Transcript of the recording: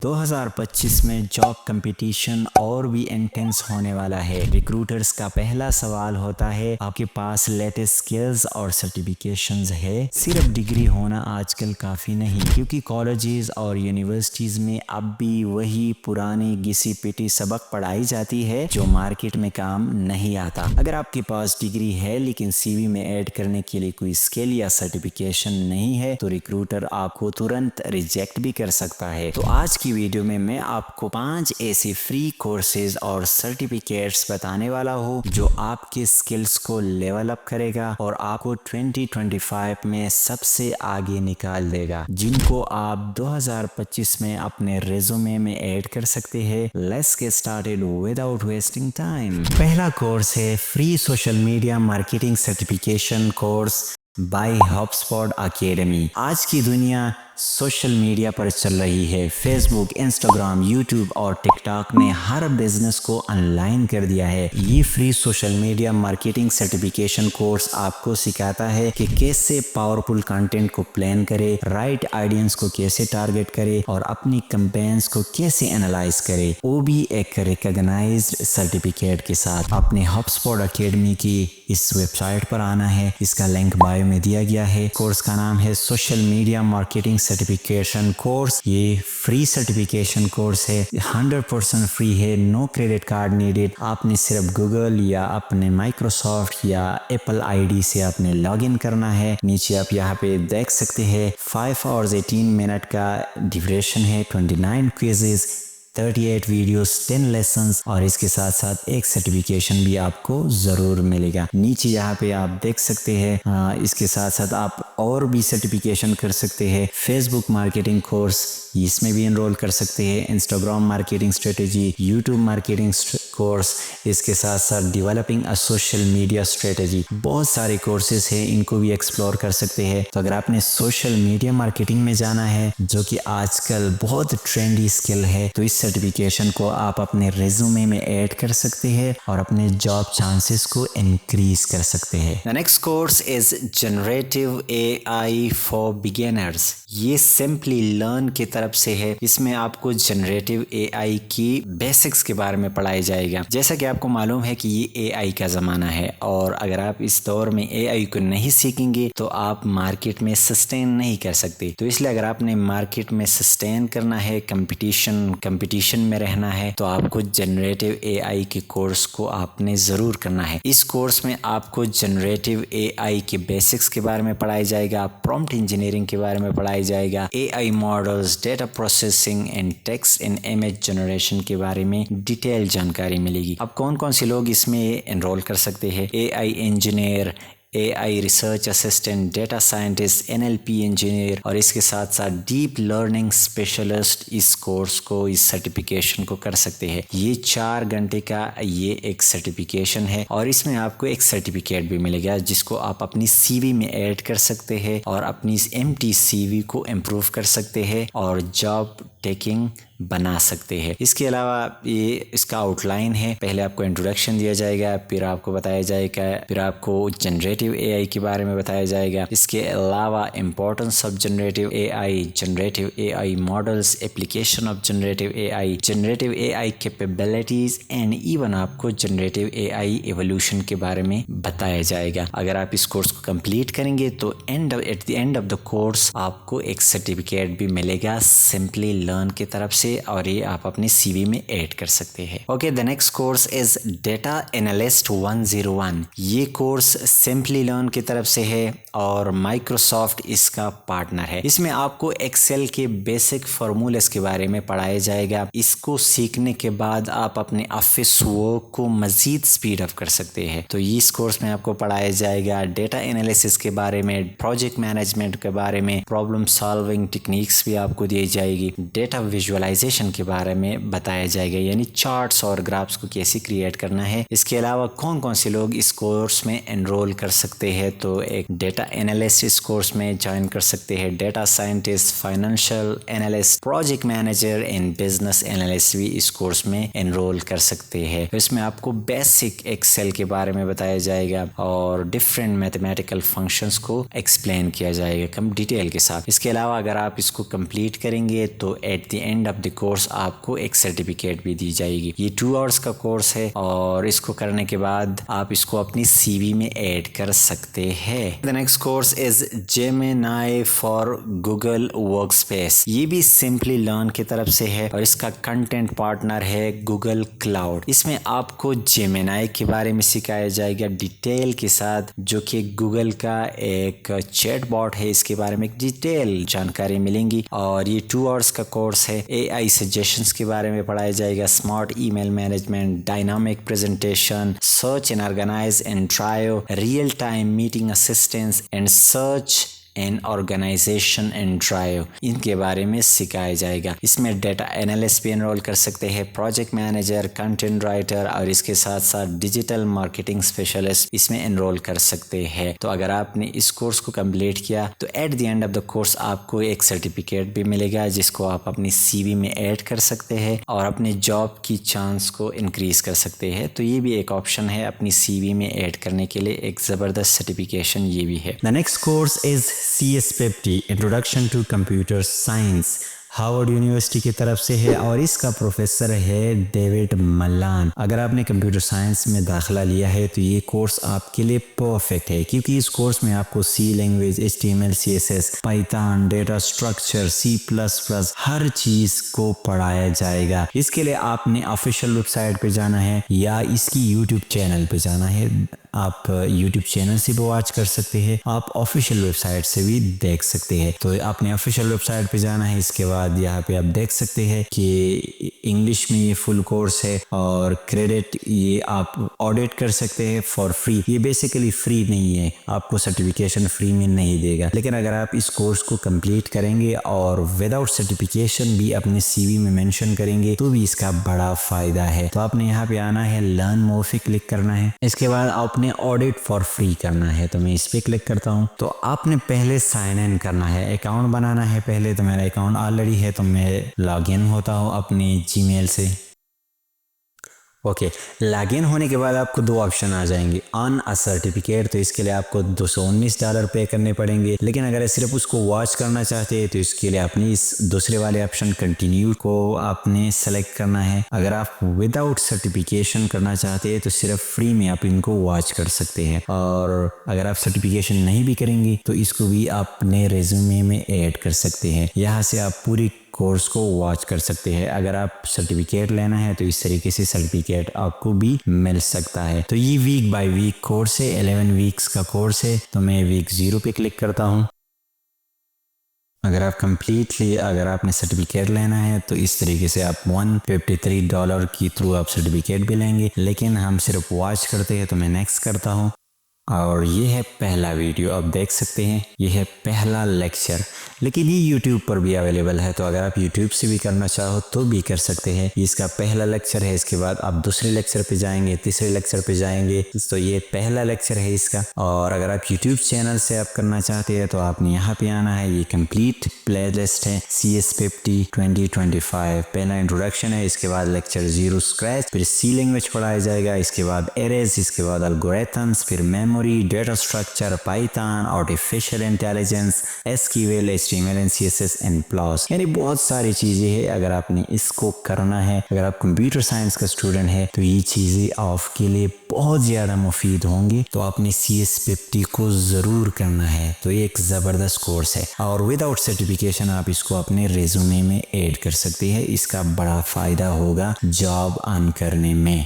2025 में job competition और भी इंटेंस होने वाला है। रिक्रूटर्स का पहला सवाल होता है, आपके पास लेटेस्ट स्किल्स और सर्टिफिकेशंस है? सिर्फ डिग्री होना आजकल काफ़ी नहीं, क्योंकि कॉलेजेस और यूनिवर्सिटीज़ में अब भी वही पुरानी घिसी पिटी सबक पढ़ाई जाती है जो मार्केट में काम नहीं आता। अगर आपके पास डिग्री है लेकिन सीवी में ऐड करने के लिए कोई स्किल या सर्टिफिकेशन नहीं है तो रिक्रूटर आपको तुरंत रिजेक्ट भी कर सकता है। तो आज की वीडियो में मैं आपको 5 ऐसे फ्री कोर्सेज और सर्टिफिकेट्स बताने वाला हूँ जो आपके स्किल्स को लेवल अप करेगा और आपको 2025 में सबसे आगे निकाल देगा, जिनको आप 2025 में अपने रेज्यूमे में ऐड कर सकते हैं। Let's get started without wasting time. पहला कोर्स है free social media marketing certification course by HubSpot academy. आज की दुनिया सोशल मीडिया पर चल रही है। फेसबुक, इंस्टाग्राम, यूट्यूब और टिकटॉक ने हर बिजनेस को ऑनलाइन कर दिया है। ये free social media marketing certification course आपको सिखाता है कि कैसे पावरफुल कंटेंट को प्लान करे, राइट ऑडियंस को कैसे टारगेट करे और अपनी कैंपेन्स को कैसे एनालाइज करे, वो भी एक रिकॉग्नाइज्ड सर्टिफिकेट के साथ। अपने HubSpot अकेडमी की इस वेबसाइट पर आना है, इसका लिंक बायो में दिया गया है। कोर्स का नाम है social media marketing certification course. ये फ्री सर्टिफिकेशन कोर्स है, 100% फ्री है, नो क्रेडिट कार्ड नीडेड। आपने सिर्फ गूगल या अपने माइक्रोसॉफ्ट या एप्पल आईडी से आपने लॉगिन करना है। नीचे आप यहाँ पे देख सकते हैं 5 आवर्स 18 मिनट का ड्यूरेशन है, 29 क्विजेज, 38 वीडियोस, 10 लेसन्स और इसके साथ साथ एक सर्टिफिकेशन भी आपको ज़रूर मिलेगा। नीचे यहाँ पे आप देख सकते हैं इसके साथ साथ आप और भी सर्टिफिकेशन कर सकते हैं। फेसबुक मार्केटिंग कोर्स, इसमें भी एनरोल कर सकते हैं। Instagram marketing strategy, YouTube marketing course, इसके साथ साथ developing a social media strategy, बहुत सारे कोर्सेज हैं, इनको भी एक्सप्लोर कर सकते हैं। तो अगर आपने सोशल मीडिया मार्केटिंग में जाना है, जो कि आजकल बहुत ट्रेंडी स्किल है, तो इस सर्टिफिकेशन को आप अपने रेज्यूमे में ऐड कर सकते हैं और अपने जॉब चांसेस को इंक्रीज कर सकते हैं। The next course is generative AI for beginners. ये सिंपली लर्न की तरफ से है। इसमें आपको जनरेटिव AI की बेसिक्स के बारे में पढ़ाया जाएगा। जैसा कि आपको मालूम है कि ये AI का ज़माना है और अगर आप इस दौर में AI को नहीं सीखेंगे तो आप मार्केट में सस्टेन नहीं कर सकते। तो इसलिए अगर आपने मार्केट में सस्टेन करना है, कंपटीशन में रहना है, तो आपको जनरेटिव AI के कोर्स को आपने ज़रूर करना है। इस कोर्स में आपको जनरेटिव AI के बेसिक्स के बारे में पढ़ाया जाएगा, प्रॉम्प्ट इंजीनियरिंग के बारे में पढ़ाया जाएगा, AI models, data processing and text and image generation के बारे में डिटेल जानकारी मिलेगी। अब कौन कौन से लोग इसमें एनरोल कर सकते हैं? AI engineer, AI research assistant, data scientist, NLP engineer और इसके साथ साथ डीप लर्निंग स्पेशलिस्ट इस कोर्स को, इस सर्टिफिकेशन को कर सकते हैं। ये 4 घंटे का ये एक सर्टिफिकेशन है और इसमें आपको एक सर्टिफिकेट भी मिलेगा जिसको आप अपनी CV में ऐड कर सकते हैं और अपनी एम्प्टी CV को इम्प्रूव कर सकते हैं और जॉब टेकिंग बना सकते हैं। इसके अलावा ये इसका आउटलाइन है। पहले आपको इंट्रोडक्शन दिया जाएगा, फिर आपको बताया जाएगा, फिर आपको जनरेटिव AI के बारे में बताया जाएगा। इसके अलावा importance of generative AI models, application of generative AI capabilities and even आपको जनरेटिव AI एवोल्यूशन के बारे में बताया जाएगा। अगर आप इस कोर्स को कंप्लीट करेंगे तो at the end of the course आपको एक सर्टिफिकेट भी मिलेगा सिंपली लर्न की तरफ से और ये आप अपने CV में ऐड कर सकते हैं। Okay, the next course is data analyst 101। ये कोर्स सिंपली लर्न की तरफ से है और माइक्रोसॉफ्ट इसका पार्टनर है। इसमें आपको एक्सेल के बेसिक फॉर्मूलेस के बारे में पढ़ाया जाएगा। इसको सीखने के बाद आप अपने ऑफिस वर्क को मजीद स्पीड अप कर सकते हैं। तो इस कोर्स में आपको पढ़ाया जाएगा डेटा एनालिसिस के बारे में, प्रोजेक्ट मैनेजमेंट के बारे में, प्रॉब्लम सॉल्विंग टेक्निक्स भी आपको दी जाएगी, डेटा विजुअलाइजेशन के बारे में बताया जाएगा, यानी चार्ट्स और ग्राफ्स को कैसे क्रिएट करना है। इसके अलावा कौन कौन से लोग इस कोर्स में एनरोल कर सकते हैं, तो एक डेटा एनालिस्ट इस कोर्स में ज्वाइन कर सकते हैं, data scientist, financial analyst, project manager and business analyst भी इस कोर्स में एनरोल कर सकते हैं। इसमें आपको बेसिक एक्सेल के बारे में बताया जाएगा और डिफरेंट मैथमेटिकल फंक्शंस को एक्सप्लेन किया जाएगा कम डिटेल के साथ। इसके अलावा अगर आप इसको कंप्लीट करेंगे तो at the end of the complete course आपको एक सर्टिफिकेट भी दी जाएगी। ये 2 आवर्स का कोर्स है और इसको करने के बाद आप इसको अपनी CV में ऐड कर सकते हैं। The next course is Gemini for Google workspace. ये भी सिंपली लर्न की तरफ से है और इसका कंटेंट पार्टनर है गूगल क्लाउड। इसमें आपको जेमिनाई के बारे में सिखाया जाएगा डिटेल के साथ, जो कि गूगल का एक चैट बॉट है, इसके बारे में डिटेल जानकारी मिलेंगी। और ये 2 आवर्स का कोर्स है। AI सजेशंस के बारे में पढ़ाया जाएगा, smart email management, dynamic presentation, search and organise and trio, real time meeting assistance and search and organisation and drive, इनके बारे में सिखाया जाएगा। इसमें डेटा एनालिस्ट भी एनरोल कर सकते हैं, प्रोजेक्ट मैनेजर, कंटेंट राइटर और इसके साथ साथ डिजिटल मार्केटिंग स्पेशलिस्ट इसमें एनरोल कर सकते हैं। तो अगर आपने इस कोर्स को कंप्लीट किया तो at the end of the course आपको एक सर्टिफिकेट भी मिलेगा, जिसको आप अपनी CV में ऐड कर सकते हैं और अपने जॉब की चांस को इंक्रीज कर सकते हैं। तो ये भी एक ऑप्शन है अपनी CV में ऐड करने के लिए, एक ज़बरदस्त सर्टिफिकेशन ये भी है। The next course is CS50 introduction to computer science, Harvard University की तरफ से है और इसका प्रोफेसर है डेविड मलान। अगर आपने कंप्यूटर साइंस में दाखिला लिया है तो ये कोर्स आपके लिए परफेक्ट है, क्योंकि इस कोर्स में आपको C language, HTML, CSS, Python, data structure, C++, हर चीज़ को पढ़ाया जाएगा। इसके लिए आपने ऑफिशियल वेबसाइट पे जाना है या इसकी यूट्यूब चैनल पे जाना है। आप यूट्यूब चैनल से भी वॉच कर सकते हैं, आप ऑफिशियल वेबसाइट से भी देख सकते हैं। तो आपने ऑफिशियल वेबसाइट पे जाना है। इसके बाद यहाँ पे आप देख सकते हैं कि इंग्लिश में ये फुल कोर्स है और क्रेडिट ये आप ऑडिट कर सकते हैं फॉर फ्री। ये बेसिकली फ्री नहीं है, आपको सर्टिफिकेशन फ्री में नहीं देगा, लेकिन अगर आप इस कोर्स को कंप्लीट करेंगे और विदाउट सर्टिफिकेशन भी अपने CV में मेंशन करेंगे तो भी इसका बड़ा फायदा है। तो आपने यहाँ पे आना है, लर्न मोर पे क्लिक करना है। इसके बाद आपने ऑडिट फॉर फ्री करना है, तो मैं इस पे क्लिक करता हूँ। तो आपने पहले साइन इन करना है, अकाउंट बनाना है पहले। तो मेरा अकाउंट ऑलरेडी है तो मैं लॉग इन होता हूँ अपनी जीमेल से। ओके, लॉग इन होने के बाद आपको 2 ऑप्शन आ जाएंगे, अर्न अ सर्टिफिकेट। तो इसके लिए आपको $219 पे करने पड़ेंगे, लेकिन अगर सिर्फ उसको वॉच करना चाहते हैं तो इसके लिए आपने इस दूसरे वाले ऑप्शन कंटिन्यू को आपने सेलेक्ट करना है। अगर आप विदाउट सर्टिफिकेशन करना चाहते हैं तो सिर्फ फ्री में आप इनको वॉच कर सकते हैं, और अगर आप सर्टिफिकेशन नहीं भी करेंगे तो इसको भी अपने रेज्यूमे में ऐड कर सकते हैं। यहाँ से आप पूरी कोर्स को वॉच कर सकते हैं। अगर आप सर्टिफिकेट लेना है तो इस तरीके से सर्टिफिकेट आपको भी मिल सकता है। तो ये वीक बाय वीक कोर्स है, 11 वीक्स का कोर्स है। तो मैं वीक 0 पे क्लिक करता हूँ। अगर आपने सर्टिफिकेट लेना है तो इस तरीके से आप $153 की थ्रू आप सर्टिफिकेट भी लेंगे, लेकिन हम सिर्फ वॉच करते हैं। तो मैं नेक्स्ट करता हूँ और ये है पहला वीडियो, आप देख सकते हैं ये है पहला लेक्चर, लेकिन ये YouTube पर भी अवेलेबल है। तो अगर आप YouTube से भी करना चाहो तो भी कर सकते हैं। ये इसका पहला लेक्चर है। इसके बाद आप दूसरे लेक्चर पे जाएंगे, तीसरे लेक्चर पे जाएंगे। तो ये पहला लेक्चर है इसका। और अगर आप YouTube चैनल से आप करना चाहते हैं तो आपने यहाँ पे आना है। ये कंप्लीट प्लेलिस्ट है CS50 2025। पहला इंट्रोडक्शन है, इसके बाद लेक्चर 0 स्क्रैच, फिर C लैंग्वेज पढ़ाया जाएगा, इसके बाद एरेज, इसके बाद एल्गोरिथम्स, फिर memory, data structure, Python, artificial intelligence, SQL, HTML and CSS and plus, यानी बहुत सारी चीजें हैं। अगर आपने इसको करना है, अगर आप कंप्यूटर साइंस का स्टूडेंट है तो ये चीजें आपके लिए बहुत ज्यादा मुफीद होंगी। तो आपने CS50 को जरूर करना है। तो ये एक जबरदस्त कोर्स है और विदाउट सर्टिफिकेशन आप इसको अपने रेज्यूमे में ऐड कर सकते हैं। इसका बड़ा फायदा होगा जॉब अर्न करने में।